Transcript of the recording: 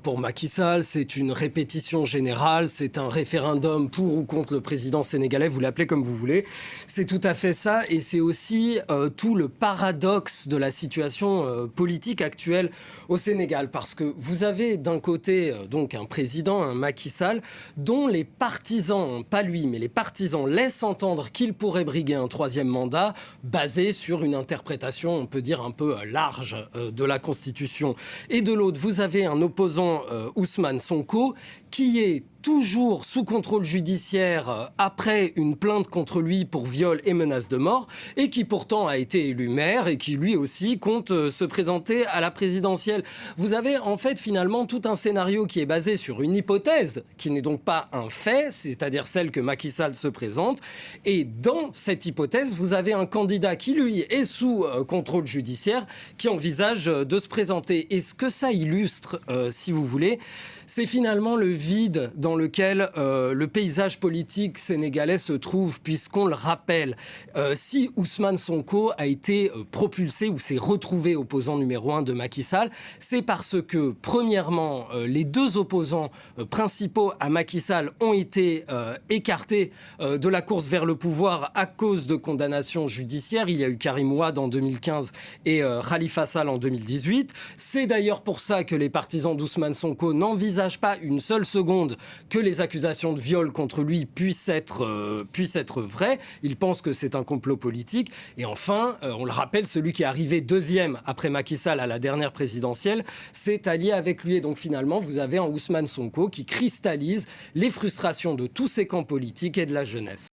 pour Macky Sall, c'est une répétition générale, c'est un référendum pour ou contre le président sénégalais, vous l'appelez comme vous voulez. C'est tout à fait ça, et c'est aussi tout le paradoxe de la situation politique actuelle au Sénégal, parce que vous avez d'un côté donc un président, un Macky Sall, dont les partisans, pas lui, mais les partisans laissent entendre qu'il pourrait briguer un troisième mandat, basé sur une interprétation, on peut dire, un peu large de la Constitution. Et de l'autre, vous avez un opposant, Ousmane Sonko, qui est toujours sous contrôle judiciaire après une plainte contre lui pour viol et menace de mort, et qui pourtant a été élu maire et qui lui aussi compte se présenter à la présidentielle. Vous avez en fait finalement tout un scénario qui est basé sur une hypothèse, qui n'est donc pas un fait, c'est-à-dire celle que Macky Sall se présente, et dans cette hypothèse, vous avez un candidat qui lui est sous contrôle judiciaire, qui envisage de se présenter. Et ce que ça illustre, si vous voulez, c'est finalement le vide dans lequel le paysage politique sénégalais se trouve, puisqu'on le rappelle, si Ousmane Sonko a été propulsé ou s'est retrouvé opposant numéro 1 de Macky Sall, c'est parce que, premièrement, les deux opposants principaux à Macky Sall ont été écartés de la course vers le pouvoir à cause de condamnations judiciaires. Il y a eu Karim Wade en 2015 et Khalifa Sall en 2018. C'est d'ailleurs pour ça que les partisans d'Ousmane Sonko n'envisagent pas une seule seconde que les accusations de viol contre lui puissent être vraies. Ils pensent que c'est un complot politique. Et enfin, on le rappelle, celui qui est arrivé deuxième après Macky Sall à la dernière présidentielle s'est allié avec lui. Et donc finalement, vous avez un Ousmane Sonko qui cristallise les frustrations de tous ces camps politiques et de la jeunesse.